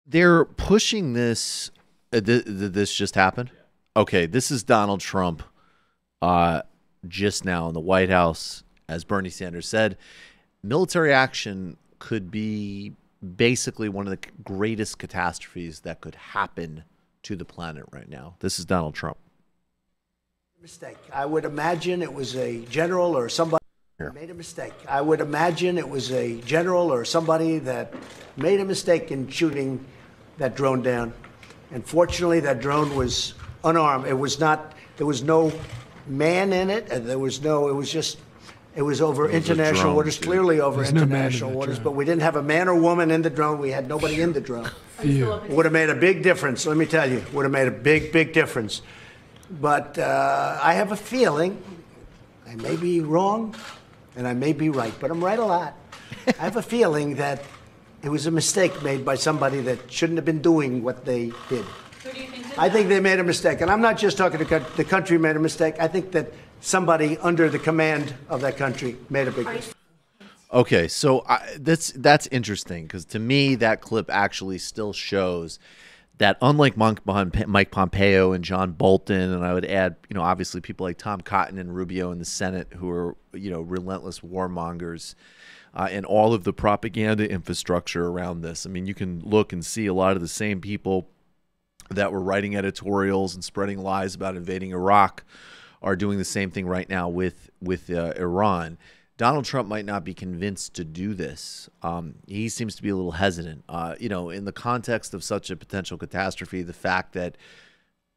They're pushing this. This just happened. Okay, this is Donald Trump just now in the White House. As Bernie Sanders said, military action could be basically one of the greatest catastrophes that could happen to the planet right now. This is Donald Trump. Mistake. I would imagine it was a general or somebody made a mistake. I would imagine it was a general or somebody that made a mistake in shooting that drone down. And fortunately, that drone was unarmed. It was not, there was no man in it, and there was no, it was over international waters, clearly over international waters, but we didn't have a man or woman in the drone. We had nobody in the drone. It would have made a big difference, let me tell you. Would have made a big, big difference. But I have a feeling, I may be wrong, and I may be right, but I'm right a lot. I have a feeling that it was a mistake made by somebody that shouldn't have been doing what they did. Who do you think did I that? think they made a mistake. And I'm not just talking to the country made a mistake. I think that somebody under the command of that country made a big mistake. Okay, so that's interesting because to me that clip actually still shows that unlike Mike Pompeo and John Bolton, and I would add, obviously people like Tom Cotton and Rubio in the Senate who are, relentless warmongers, and all of the propaganda infrastructure around this. I mean, you can look and see a lot of the same people that were writing editorials and spreading lies about invading Iraq are doing the same thing right now with Iran. Donald Trump might not be convinced to do this. He seems to be a little hesitant. In the context of such a potential catastrophe, the fact that,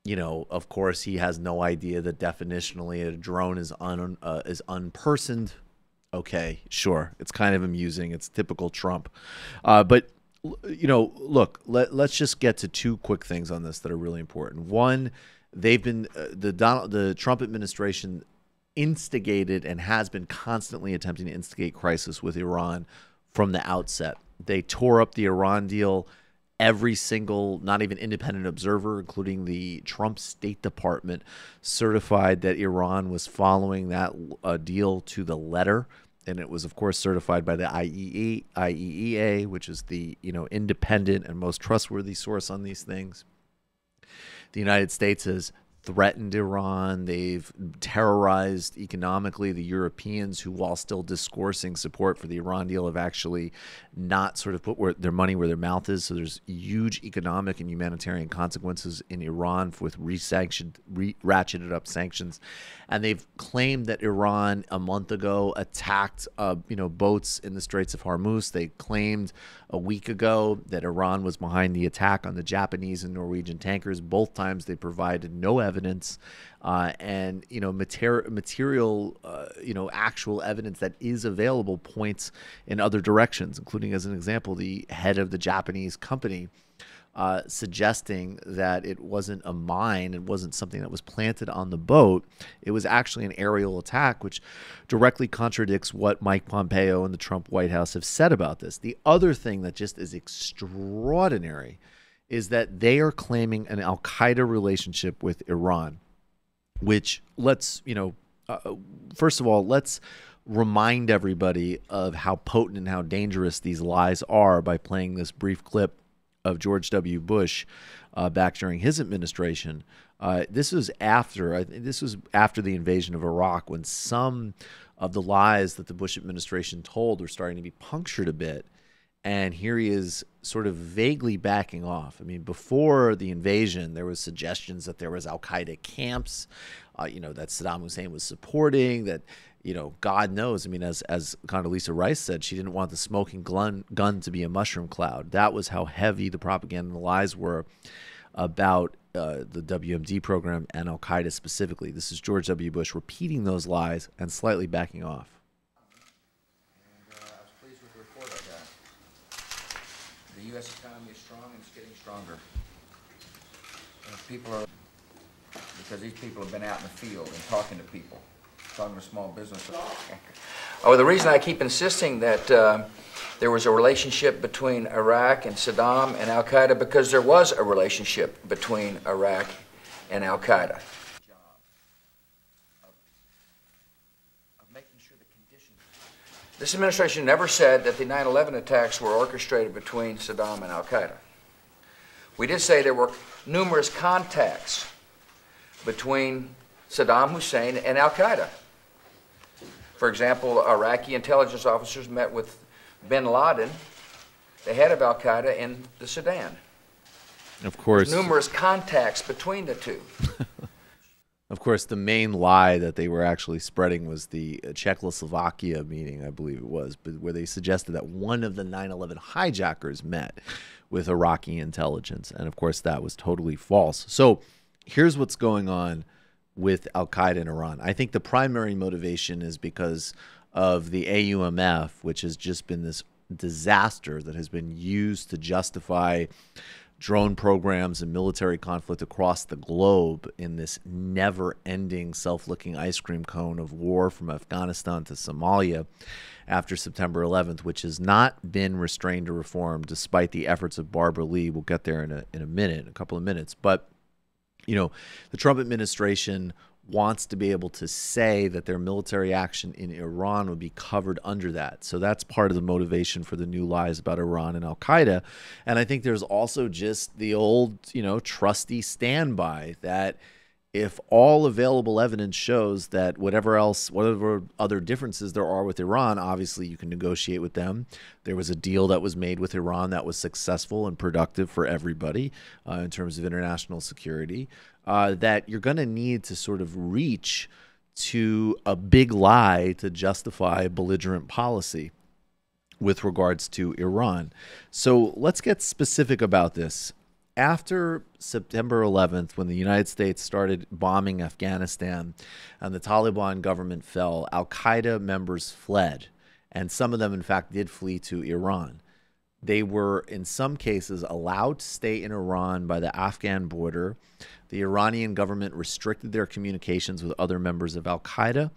of course, he has no idea that definitionally a drone is unpersoned. Okay, sure. It's kind of amusing. It's typical Trump. But, look, let's just get to two quick things on this that are really important. One, they've been the Trump administration instigated and has been constantly attempting to instigate crisis with Iran from the outset. They tore up the Iran deal. Every single, not even independent observer, including the Trump State Department, certified that Iran was following that deal to the letter. And it was, of course, certified by the IEEA, which is the independent and most trustworthy source on these things. The United States has threatened Iran. They've terrorized economically the Europeans who, while still discoursing support for the Iran deal, have actually not sort of put their money where their mouth is. So there's huge economic and humanitarian consequences in Iran with ratcheted up sanctions. And they've claimed that Iran a month ago attacked boats in the Straits of Hormuz. They claimed a week ago that Iran was behind the attack on the Japanese and Norwegian tankers. Both times they provided no evidence and material actual evidence that is available points in other directions, including, as an example, the head of the Japanese company suggesting that it wasn't a mine, it wasn't something that was planted on the boat, it was actually an aerial attack, which directly contradicts what Mike Pompeo and the Trump White House have said about this. The other thing that just is extraordinary is that they are claiming an al-Qaeda relationship with Iran, which first of all, let's remind everybody of how potent and how dangerous these lies are by playing this brief clip of George W. Bush back during his administration. This was after the invasion of Iraq, when some of the lies that the Bush administration told were starting to be punctured a bit. And here he is sort of vaguely backing off. I mean, before the invasion, there was suggestions that there was al-Qaeda camps, that Saddam Hussein was supporting, that, God knows. I mean, as Condoleezza Rice said, she didn't want the smoking gun to be a mushroom cloud. That was how heavy the propaganda and the lies were about the WMD program and al-Qaeda specifically. This is George W. Bush repeating those lies and slightly backing off. The U.S. economy is strong and it's getting stronger. People are, because these people have been out in the field and talking to people, talking to small business. Oh, the reason I keep insisting that there was a relationship between Iraq and Saddam and Al-Qaeda, because there was a relationship between Iraq and Al-Qaeda. This administration never said that the 9/11 attacks were orchestrated between Saddam and al-Qaeda. We did say there were numerous contacts between Saddam Hussein and al-Qaeda. For example, Iraqi intelligence officers met with bin Laden, the head of al-Qaeda, in the Sudan. Of course. There's numerous contacts between the two. Of course, the main lie that they were actually spreading was the Czechoslovakia meeting, I believe it was, but where they suggested that one of the 9/11 hijackers met with Iraqi intelligence. And of course, that was totally false. So here's what's going on with al-Qaeda in Iran. I think the primary motivation is because of the AUMF, which has just been this disaster that has been used to justify drone programs and military conflict across the globe in this never-ending self-licking ice cream cone of war from Afghanistan to Somalia after September 11th, which has not been restrained or reformed despite the efforts of Barbara Lee. We'll get there in a couple of minutes. But, you know, the Trump administration wants to be able to say that their military action in Iran would be covered under that. So that's part of the motivation for the new lies about Iran and al-Qaeda. And I think there's also just the old, you know, trusty standby that if all available evidence shows that whatever other differences there are with Iran, obviously you can negotiate with them. There was a deal that was made with Iran that was successful and productive for everybody in terms of international security. That you're going to need to sort of reach to a big lie to justify belligerent policy with regards to Iran. So let's get specific about this. After September 11th, when the United States started bombing Afghanistan and the Taliban government fell, al-Qaeda members fled. And some of them, in fact, did flee to Iran. They were, in some cases, allowed to stay in Iran by the Afghan border. The Iranian government restricted their communications with other members of al-Qaeda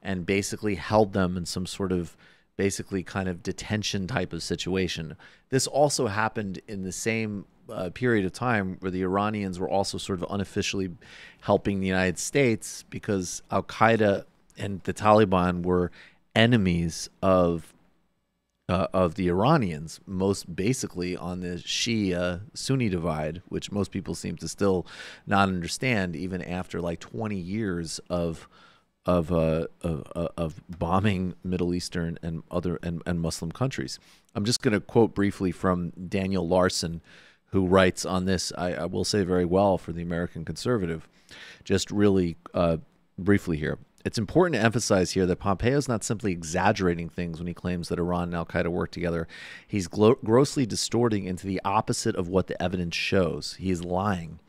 and basically held them in some sort of basically kind of detention type of situation. This also happened in the same period of time where the Iranians were also sort of unofficially helping the United States because al-Qaeda and the Taliban were enemies of the Iranians, most basically on the Shia-Sunni divide, which most people seem to still not understand, even after like 20 years of bombing Middle Eastern and other and Muslim countries. I'm just going to quote briefly from Daniel Larson, who writes on this, I will say very well for the American Conservative, just really briefly here. It's important to emphasize here that Pompeo is not simply exaggerating things when he claims that Iran and al-Qaeda work together. He's grossly distorting into the opposite of what the evidence shows. He is lying.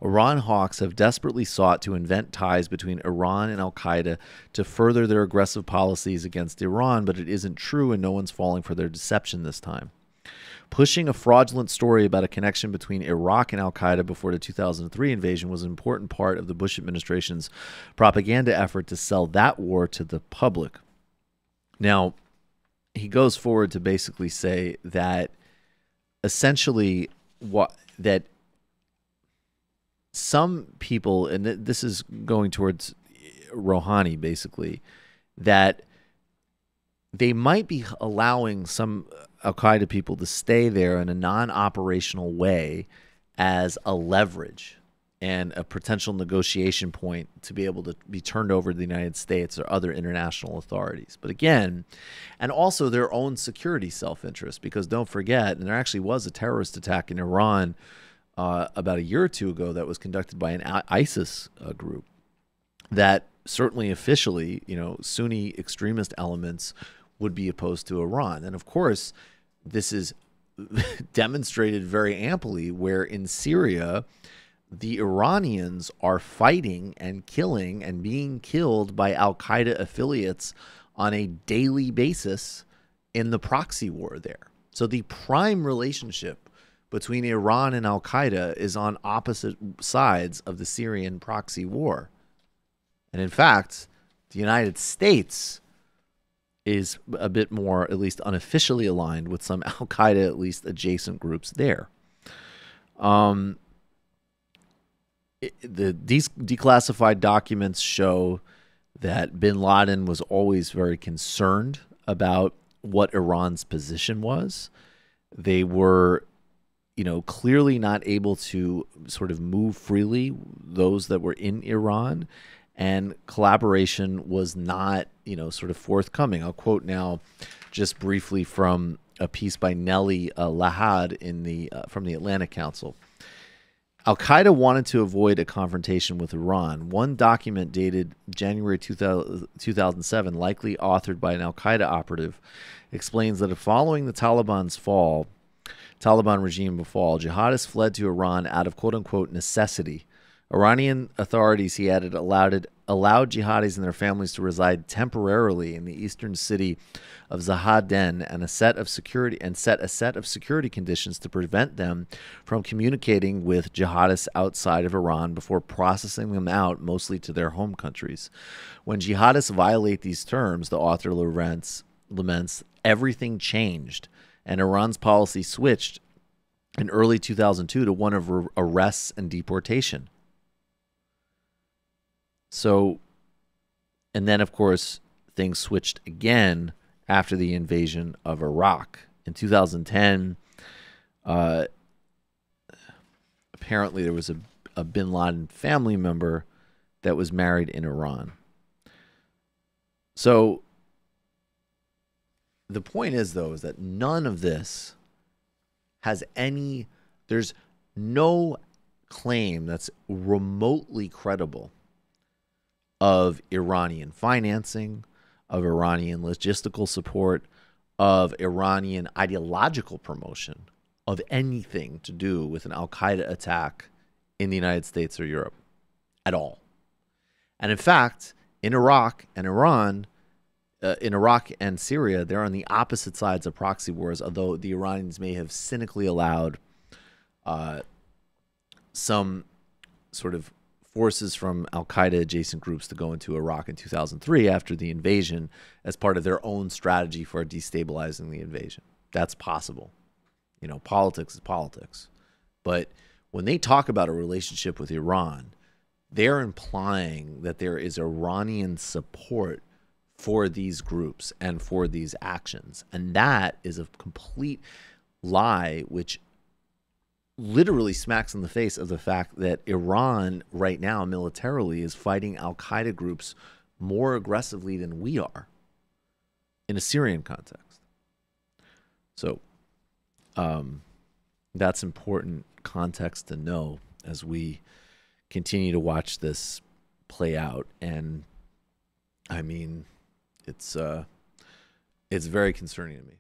Iran hawks have desperately sought to invent ties between Iran and al-Qaeda to further their aggressive policies against Iran, but it isn't true and no one's falling for their deception this time. Pushing a fraudulent story about a connection between Iraq and al-Qaeda before the 2003 invasion was an important part of the Bush administration's propaganda effort to sell that war to the public. Now, he goes forward to basically say that essentially that some people, and this is going towards Rouhani basically, that they might be allowing some al-Qaeda people to stay there in a non-operational way as a leverage and a potential negotiation point to be able to be turned over to the United States or other international authorities. But again, and also their own security self-interest, because don't forget, and there actually was a terrorist attack in Iran about a year or two ago that was conducted by an ISIS group that certainly officially, you know, Sunni extremist elements would be opposed to Iran. And of course, this is demonstrated very amply where in Syria, the Iranians are fighting and killing and being killed by al-Qaeda affiliates on a daily basis in the proxy war there. So the prime relationship between Iran and al-Qaeda is on opposite sides of the Syrian proxy war. And in fact, the United States is a bit more, at least unofficially, aligned with some al-Qaeda, at least adjacent groups there. The declassified documents show that bin Laden was always very concerned about what Iran's position was. They were, clearly not able to sort of move freely, those that were in Iran, and collaboration was not, sort of forthcoming. I'll quote now just briefly from a piece by Nellie Lahad from the Atlantic Council. Al-Qaeda wanted to avoid a confrontation with Iran. One document dated January 2007, likely authored by an Al-Qaeda operative, explains that following the Taliban regime fall, jihadists fled to Iran out of quote-unquote necessity. Iranian authorities, he added, allowed jihadis and their families to reside temporarily in the eastern city of Zahaden and set a set of security conditions to prevent them from communicating with jihadists outside of Iran before processing them out, mostly to their home countries. When jihadists violate these terms, the author laments, everything changed, and Iran's policy switched in early 2002 to one of arrests and deportation. So, and then, of course, things switched again after the invasion of Iraq. In 2010, apparently there was a bin Laden family member that was married in Iran. So, the point is, though, is that none of this has there's no claim that's remotely credible of Iranian financing, of Iranian logistical support, of Iranian ideological promotion, of anything to do with an Al-Qaeda attack in the United States or Europe at all. And in fact, in Iraq and Iran, in Iraq and Syria, they're on the opposite sides of proxy wars, although the Iranians may have cynically allowed some sort of forces from Al-Qaeda adjacent groups to go into Iraq in 2003 after the invasion as part of their own strategy for destabilizing the invasion. That's possible. Politics is politics. But when they talk about a relationship with Iran, they're implying that there is Iranian support for these groups and for these actions. And that is a complete lie, which literally smacks in the face of the fact that Iran right now militarily is fighting Al-Qaeda groups more aggressively than we are in a Syrian context. So that's important context to know as we continue to watch this play out. And I mean, it's very concerning to me.